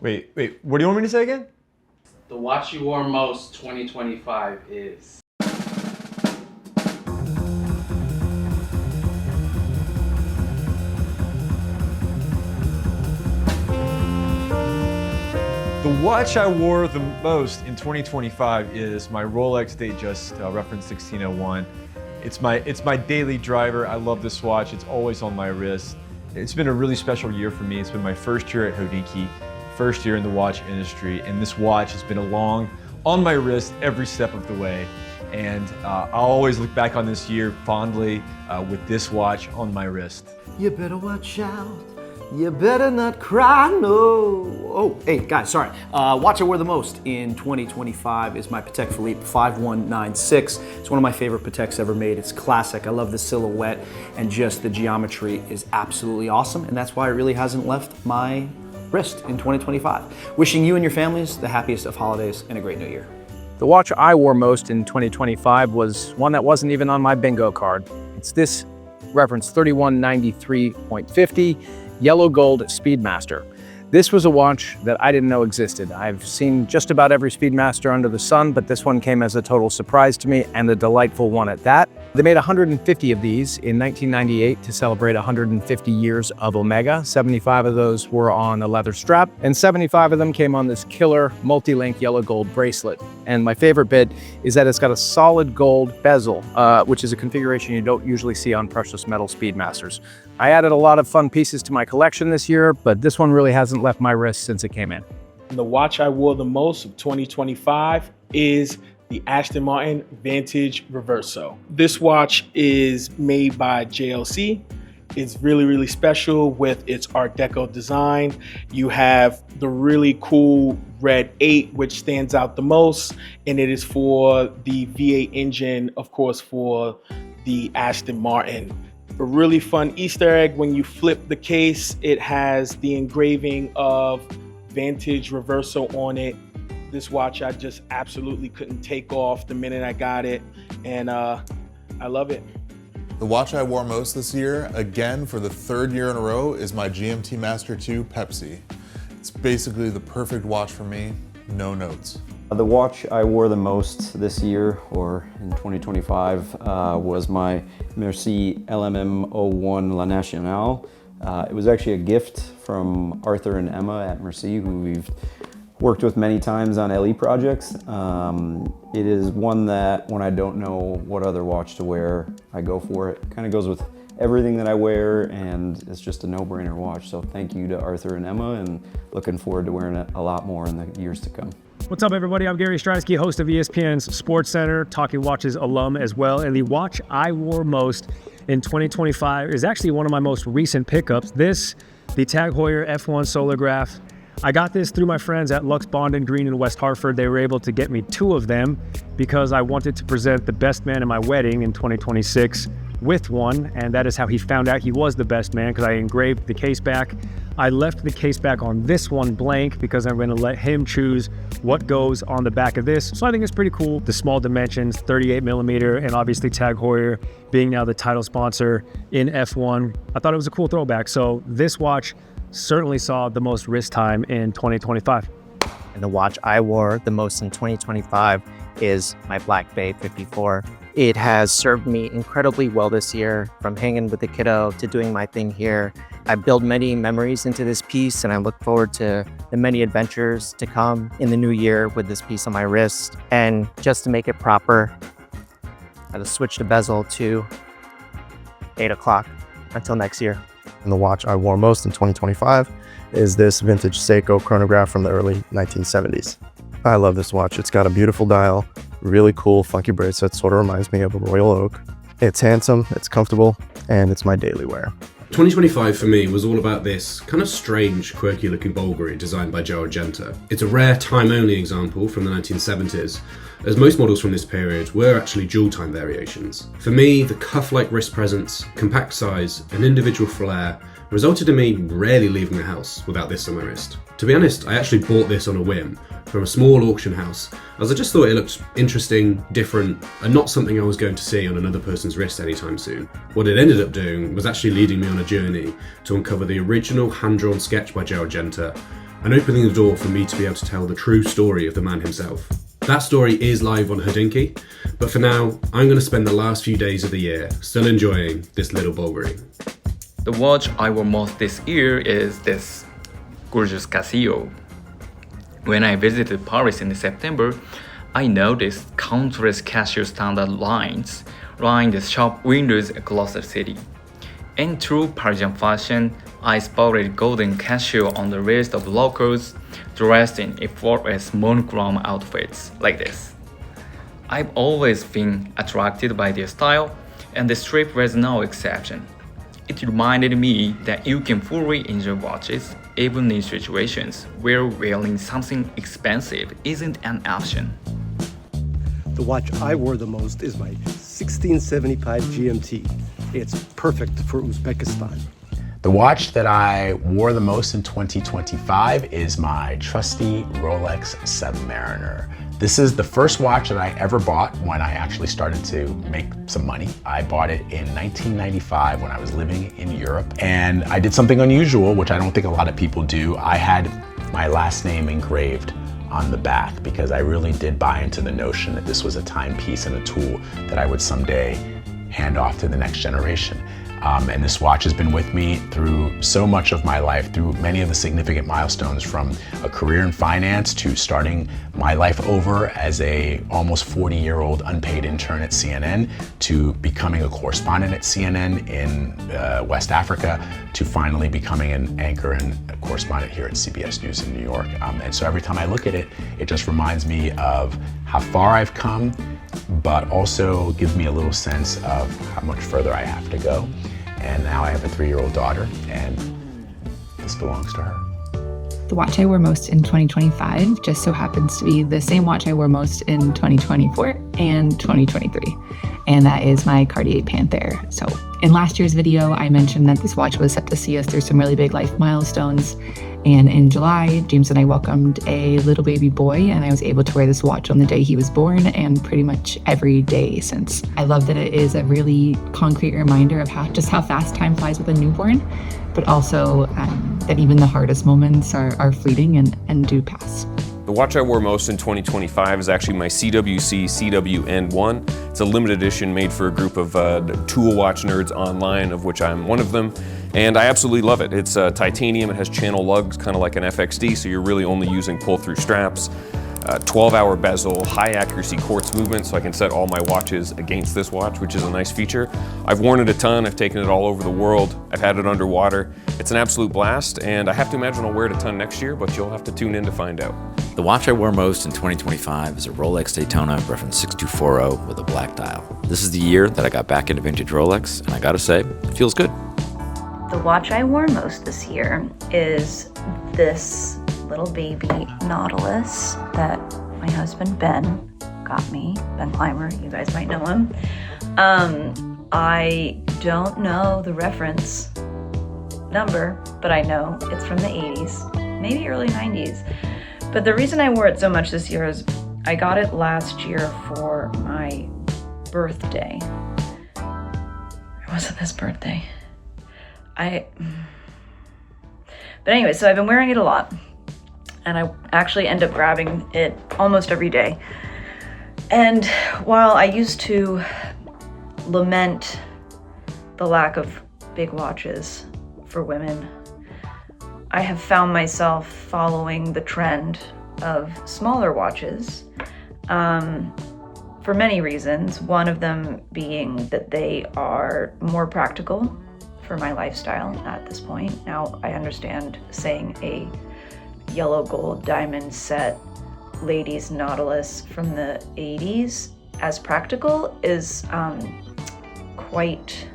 Wait, what do you want me to say again? The watch you wore most 2025 is... The watch I wore the most in 2025 is my Rolex Datejust reference 1601. It's my daily driver. I love this watch. It's always on my wrist. It's been a really special year for me. It's been my first year at HODINKEE, first year in the watch industry, and this watch has been along on my wrist every step of the way. And I'll always look back on this year fondly with this watch on my wrist. You better watch out. You better not cry, no. Oh, hey, guys, sorry. Watch I wear the most in 2025 is my Patek Philippe 5196. It's one of my favorite Pateks ever made. It's classic. I love the silhouette, and just the geometry is absolutely awesome, and that's why it really hasn't left my wrist in 2025. Wishing you and your families the happiest of holidays and a great new year. The watch I wore most in 2025 was one that wasn't even on my bingo card. It's this reference 3193.50 Yellow Gold Speedmaster. This was a watch that I didn't know existed. I've seen just about every Speedmaster under the sun, but this one came as a total surprise to me, and a delightful one at that. They made 150 of these in 1998 to celebrate 150 years of Omega. 75 of those were on a leather strap, and 75 of them came on this killer multi-link yellow gold bracelet. And my favorite bit is that it's got a solid gold bezel, which is a configuration you don't usually see on precious metal Speedmasters. I added a lot of fun pieces to my collection this year, but this one really hasn't left my wrist since it came in. The watch I wore the most of 2025 is the Aston Martin Vantage Reverso. This watch is made by JLC. It's really, really special with its Art Deco design. You have the really cool red 8, which stands out the most, and it is for the V8 engine, of course, for the Aston Martin. A really fun Easter egg, when you flip the case, it has the engraving of Vantage Reverso on it. This watch I just absolutely couldn't take off the minute I got it, and I love it. The watch I wore most this year, again for the third year in a row, is my GMT Master 2 Pepsi. It's basically the perfect watch for me, no notes. The watch I wore the most this year, or in 2025, was my Merci LMM01 La Nationale. It was actually a gift from Arthur and Emma at Merci, who we've worked with many times on LE projects. It is one that when I don't know what other watch to wear, I go for it. It kind of goes with everything that I wear, and it's just a no-brainer watch. So thank you to Arthur and Emma, and looking forward to wearing it a lot more in the years to come. What's up, everybody? I'm Gary Stransky, host of ESPN's Sports Center, Talking Watches alum as well. And the watch I wore most in 2025 is actually one of my most recent pickups. This, the Tag Heuer F1 Solograph. I got this through my friends at Lux Bond & Green in West Hartford. They were able to get me 2 of them because I wanted to present the best man in my wedding in 2026 with one, and that is how he found out he was the best man, because I engraved the case back. I left the case back on this one blank because I'm going to let him choose what goes on the back of this. So I think it's pretty cool. The small dimensions, 38mm, and obviously Tag Heuer being now the title sponsor in F1. I thought it was a cool throwback. So this watch certainly saw the most wrist time in 2025. And the watch I wore the most in 2025 is my Black Bay 54. It has served me incredibly well this year, from hanging with the kiddo to doing my thing here. I built many memories into this piece, and I look forward to the many adventures to come in the new year with this piece on my wrist. And just to make it proper, I had to switch the bezel to 8 o'clock until next year. And the watch I wore most in 2025 is this vintage Seiko chronograph from the early 1970s. I love this watch. It's got a beautiful dial, really cool funky bracelet, sort of reminds me of a Royal Oak. It's handsome, it's comfortable, and it's my daily wear. 2025 for me was all about this kind of strange, quirky looking Bulgari designed by Genta. It's a rare time-only example from the 1970s, as most models from this period were actually dual-time variations. For me, the cuff-like wrist presence, compact size, and individual flair resulted in me rarely leaving the house without this on my wrist. To be honest, I actually bought this on a whim from a small auction house, as I just thought it looked interesting, different, and not something I was going to see on another person's wrist anytime soon. What it ended up doing was actually leading me on a journey to uncover the original hand-drawn sketch by Genta and opening the door for me to be able to tell the true story of the man himself. That story is live on HODINKEE, but for now, I'm going to spend the last few days of the year still enjoying this little Bulgari. The watch I wore most this year is this gorgeous Casio. When I visited Paris in September, I noticed countless Casio standard lines line the shop windows across the city. In true Parisian fashion, I spotted golden Casio on the wrist of locals dressed in effortless monochrome outfits like this. I've always been attracted by their style, and the strip was no exception. It reminded me that you can fully enjoy watches even in situations where wearing something expensive isn't an option. The watch I wore the most is my 1675 GMT. It's perfect for Uzbekistan. The watch that I wore the most in 2025 is my trusty Rolex Submariner. This is the first watch that I ever bought when I actually started to make some money. I bought it in 1995 when I was living in Europe, and I did something unusual, which I don't think a lot of people do. I had my last name engraved on the back because I really did buy into the notion that this was a timepiece and a tool that I would someday hand off to the next generation. And this watch has been with me through so much of my life, through many of the significant milestones, from a career in finance to starting my life over as a almost 40-year-old unpaid intern at CNN, to becoming a correspondent at CNN in West Africa, to finally becoming an anchor and a correspondent here at CBS News in New York. And so every time I look at it, it just reminds me of how far I've come, but also gives me a little sense of how much further I have to go. And now I have a 3-year-old daughter, and this belongs to her. The watch I wore most in 2025 just so happens to be the same watch I wore most in 2024 and 2023. And that is my Cartier Panther. So in last year's video, I mentioned that this watch was set to see us through some really big life milestones. And in July, James and I welcomed a little baby boy, and I was able to wear this watch on the day he was born and pretty much every day since. I love that it is a really concrete reminder of how fast time flies with a newborn, but also that even the hardest moments are fleeting and do pass. The watch I wore most in 2025 is actually my CWC CWN1. It's a limited edition made for a group of tool watch nerds online, of which I'm one of them. And I absolutely love it. It's titanium, it has channel lugs, kind of like an FXD, so you're really only using pull-through straps. 12-hour bezel, high accuracy quartz movement, so I can set all my watches against this watch, which is a nice feature. I've worn it a ton, I've taken it all over the world, I've had it underwater. It's an absolute blast, and I have to imagine I'll wear it a ton next year, but you'll have to tune in to find out. The watch I wore most in 2025 is a Rolex Daytona reference 6240 with a black dial. This is the year that I got back into vintage Rolex, and I gotta say, it feels good. The watch I wore most this year is this little baby Nautilus that my husband Ben got me. Ben Clymer, you guys might know him. I don't know the reference number, but I know it's from the 80s, maybe early 90s. But the reason I wore it so much this year is I got it last year for my birthday. Or was it this birthday? But anyway, so I've been wearing it a lot, and I actually end up grabbing it almost every day. And while I used to lament the lack of big watches for women, I have found myself following the trend of smaller watches for many reasons. One of them being that they are more practical for my lifestyle at this point. Now, I understand saying a yellow gold diamond set ladies Nautilus from the 80s as practical is quite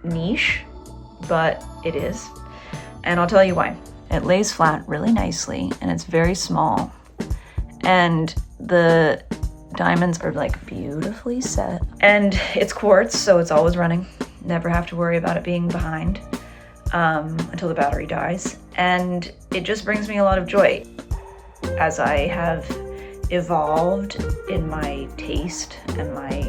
niche, but it is. And I'll tell you why. It lays flat really nicely, and it's very small. And the diamonds are like beautifully set. And it's quartz, so it's always running. Never have to worry about it being behind until the battery dies. And it just brings me a lot of joy. As I have evolved in my taste and my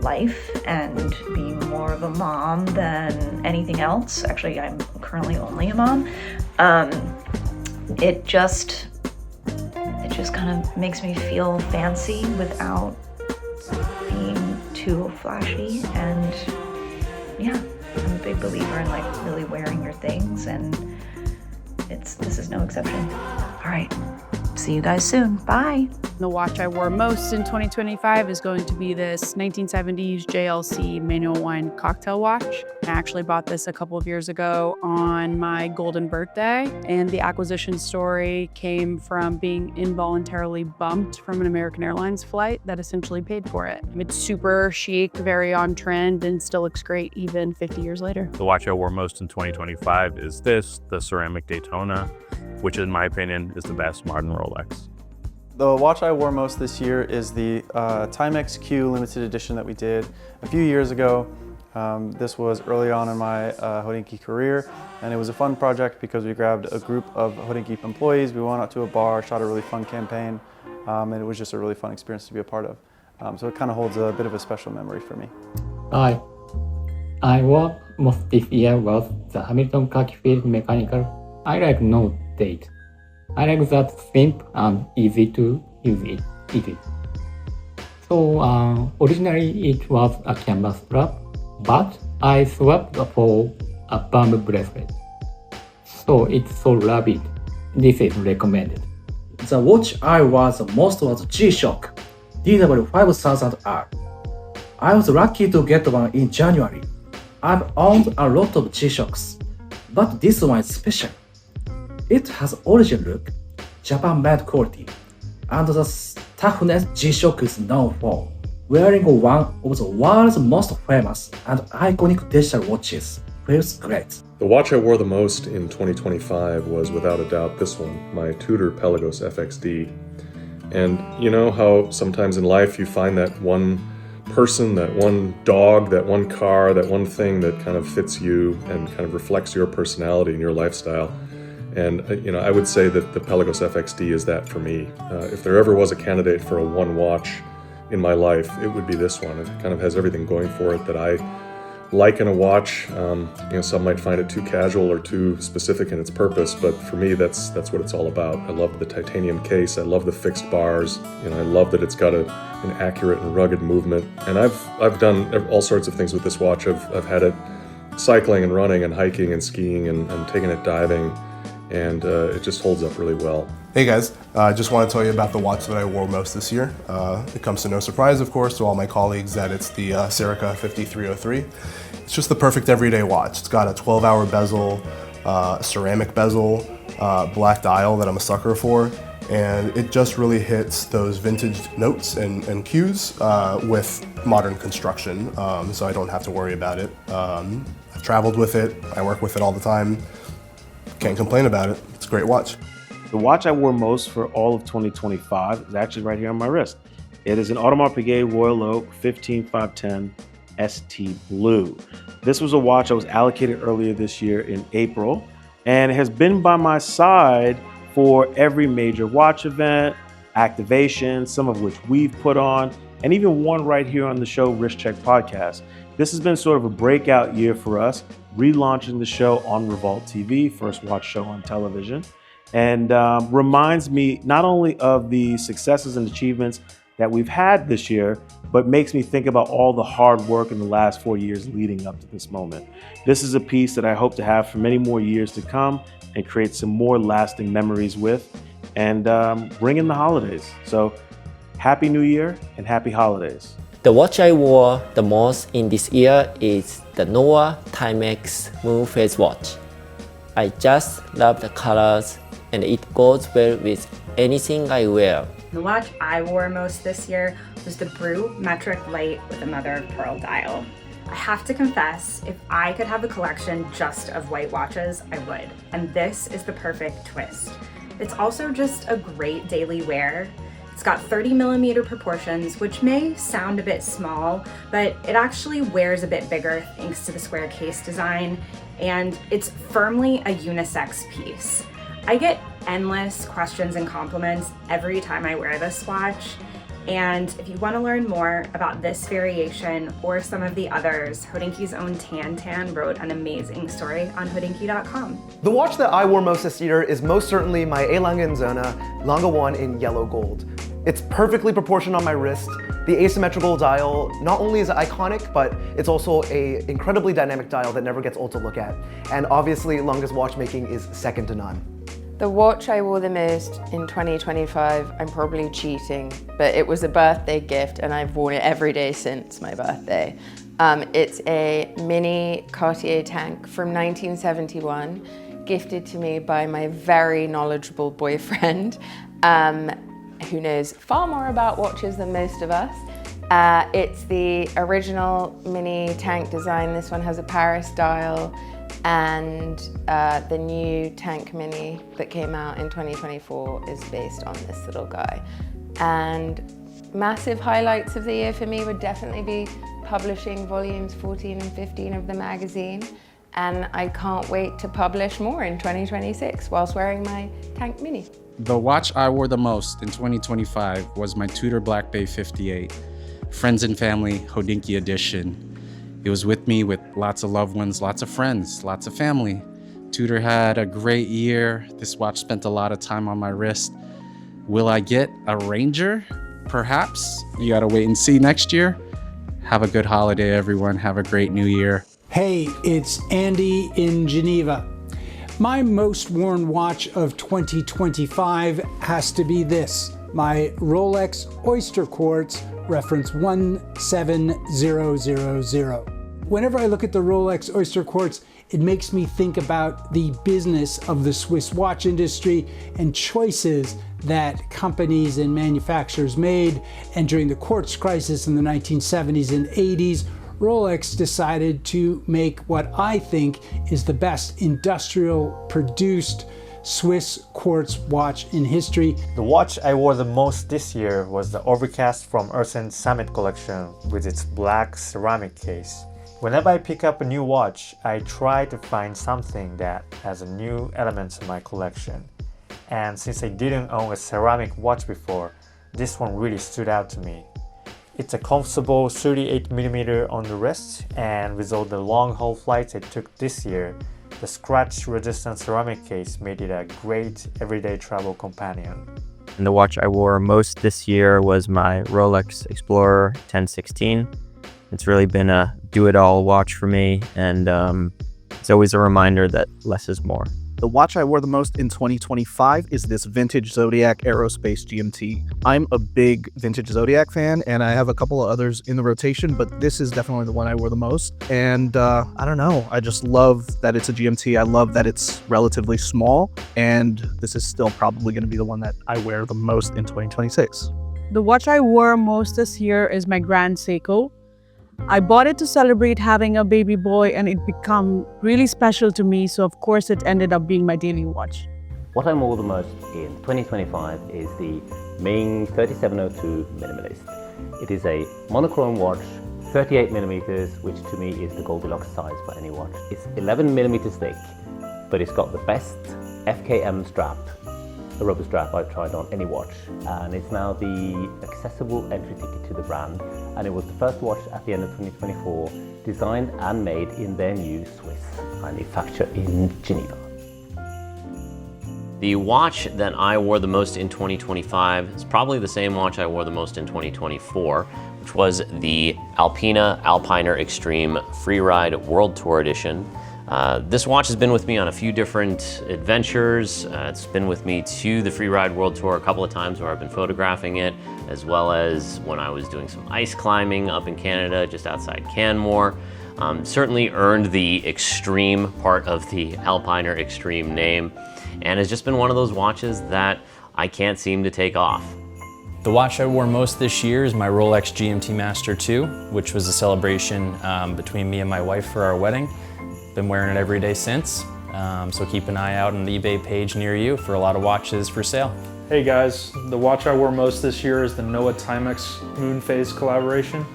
life and being more of a mom than anything else. Actually, I'm currently only a mom. It just kind of makes me feel fancy without being too flashy. And yeah, I'm a big believer in like really wearing your things, and this is no exception. All right, see you guys soon. Bye. The watch I wore most in 2025 is going to be this 1970s JLC manual wine cocktail watch. I actually bought this a couple of years ago on my golden birthday, and the acquisition story came from being involuntarily bumped from an American Airlines flight that essentially paid for it. It's super chic, very on trend, and still looks great even 50 years later. The watch I wore most in 2025 is this, the ceramic Daytona, which in my opinion is the best modern Rolex. The watch I wore most this year is the Timex Q limited edition that we did a few years ago. This was early on in my HODINKEE career, and it was a fun project because we grabbed a group of HODINKEE employees, we went out to a bar, shot a really fun campaign, and it was just a really fun experience to be a part of. So it kind of holds a bit of a special memory for me. I wore most this year was the Hamilton khaki field mechanical. I like no date. I like that simple and easy to use it. So originally it was a canvas strap, but I swapped for a bamboo bracelet. So it's so rapid. This is recommended. The watch I wore the most was G-Shock DW5000R. I was lucky to get one in January. I've owned a lot of G-Shocks, but this one is special. It has origin look, Japan-made quality, and the toughness G-Shock is known for. Wearing one of the world's most famous and iconic digital watches feels great. The watch I wore the most in 2025 was without a doubt this one, my Tudor Pelagos FXD. And you know how sometimes in life you find that one person, that one dog, that one car, that one thing that kind of fits you and kind of reflects your personality and your lifestyle. And I would say that the Pelagos FXD is that for me. If there ever was a candidate for a one watch in my life, it would be this one. It kind of has everything going for it that I like in a watch. Some might find it too casual or too specific in its purpose, but for me, that's what it's all about. I love the titanium case. I love the fixed bars. I love that it's got an accurate and rugged movement. And I've done all sorts of things with this watch. I've had it cycling and running and hiking and skiing and taking it diving. And it just holds up really well. Hey guys, I just want to tell you about the watch that I wore most this year. It comes to no surprise, of course, to all my colleagues that it's the Serica 5303. It's just the perfect everyday watch. It's got a 12-hour bezel, ceramic bezel, black dial that I'm a sucker for, and it just really hits those vintage notes and cues with modern construction, so I don't have to worry about it. I've traveled with it, I work with it all the time. Can't complain about it. It's a great watch. The watch I wore most for all of 2025 is actually right here on my wrist. It is an Audemars Piguet Royal Oak 15510 ST Blue. This was a watch I was allocated earlier this year in April, and it has been by my side for every major watch event, activation, some of which we've put on, and even one right here on the show, Wrist Check Podcast. This has been sort of a breakout year for us, relaunching the show on Revolt TV, first watch show on television, and reminds me not only of the successes and achievements that we've had this year, but makes me think about all the hard work in the last 4 years leading up to this moment. This is a piece that I hope to have for many more years to come and create some more lasting memories with, and bring in the holidays. So happy New Year and happy holidays. The watch I wore the most in this year is the Noah Timex Moon Phase watch. I just love the colors and it goes well with anything I wear. The watch I wore most this year was the Brew Metric Light with a mother of pearl dial. I have to confess, if I could have a collection just of white watches, I would. And this is the perfect twist. It's also just a great daily wear. It's got 30mm proportions, which may sound a bit small, but it actually wears a bit bigger thanks to the square case design, and it's firmly a unisex piece. I get endless questions and compliments every time I wear this watch, And if you want to learn more about this variation or some of the others, HODINKEE's own Tan wrote an amazing story on HODINKEE.com. The watch that I wore most this year is most certainly my A. Lange & Söhne Lange 1 in yellow gold. It's perfectly proportioned on my wrist. The asymmetrical dial not only is iconic, but it's also an incredibly dynamic dial that never gets old to look at. And obviously, Lange's watchmaking is second to none. The watch I wore the most in 2025, I'm probably cheating, but it was a birthday gift and I've worn it every day since my birthday. It's a mini Cartier tank from 1971, gifted to me by my very knowledgeable boyfriend, who knows far more about watches than most of us. It's the original mini tank design. This one has a Paris dial, and the new tank mini that came out in 2024 is based on this little guy. And massive highlights of the year for me would definitely be publishing volumes 14 and 15 of the magazine. And I can't wait to publish more in 2026 whilst wearing my tank mini. The watch I wore the most in 2025 was my Tudor Black Bay 58, Friends and Family HODINKEE edition. It was with me with lots of loved ones, lots of friends, lots of family. Tudor had a great year. This watch spent a lot of time on my wrist. Will I get a Ranger? Perhaps. You gotta wait and see next year. Have a good holiday, everyone. Have a great new year. Hey, it's Andy in Geneva. My most worn watch of 2025 has to be this, my Rolex Oyster Quartz reference 17000. Whenever I look at the Rolex Oyster Quartz, it makes me think about the business of the Swiss watch industry and choices that companies and manufacturers made. And during the quartz crisis in the 1970s and 80s, Rolex decided to make what I think is the best industrial produced Swiss quartz watch in history. The watch I wore the most this year was the Overcast from Earth & Summit collection with its black ceramic case. Whenever I pick up a new watch, I try to find something that has a new element in my collection. And since I didn't own a ceramic watch before, this one really stood out to me. It's a comfortable 38mm on the wrist, and with all the long-haul flights I took this year, the scratch-resistant ceramic case made it a great everyday travel companion. And the watch I wore most this year was my Rolex Explorer 1016. It's really been a do-it-all watch for me, and it's always a reminder that less is more. The watch I wore the most in 2025 is this vintage Zodiac Aerospace GMT. I'm a big vintage Zodiac fan, and I have a couple of others in the rotation, but this is definitely the one I wore the most. And I don't know, I just love that it's a GMT. I love that it's relatively small, and this is still probably going to be the one that I wear the most in 2026. The watch I wore most this year is my Grand Seiko. I bought it to celebrate having a baby boy, and it became really special to me, so of course it ended up being my daily watch. What I wore the most in 2025 is the Ming 3702 Minimalist. It is a monochrome watch, 38mm, which to me is the Goldilocks size for any watch. It's 11mm thick, but it's got the best FKM strap, a rubber strap I've tried on any watch, and it's now the accessible entry ticket to the brand, and it was the first watch at the end of 2024 designed and made in their new Swiss manufacture in Geneva. The watch that I wore the most in 2025 is probably the same watch I wore the most in 2024, which was the Alpina Alpiner Extreme Freeride World Tour Edition. This watch has been with me on a few different adventures. It's been with me to the Freeride World Tour a couple of times where I've been photographing it, as well as when I was doing some ice climbing up in Canada, just outside Canmore. Certainly earned the extreme part of the Alpiner Extreme name, and has just been one of those watches that I can't seem to take off. The watch I wore most this year is my Rolex GMT Master 2, which was a celebration between me and my wife for our wedding. Been wearing it every day since, so keep an eye out on the eBay page near you for a lot of watches for sale. Hey guys, the watch I wore most this year is the Noah Timex Moon Phase collaboration.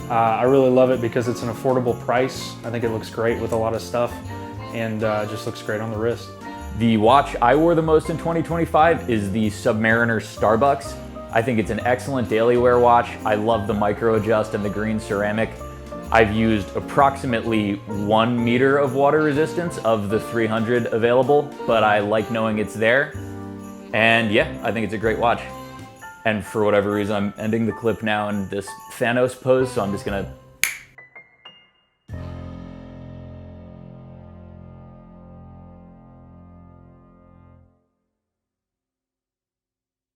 I really love it because it's an affordable price. I think it looks great with a lot of stuff, and just looks great on the wrist. The watch I wore the most in 2025 is the Submariner Starbucks. I think it's an excellent daily wear watch. I love the micro adjust and the green ceramic. I've used approximately 1 meter of water resistance of the 300 available, but I like knowing it's there. And yeah, I think it's a great watch. And for whatever reason, I'm ending the clip now in this Thanos pose, so I'm just gonna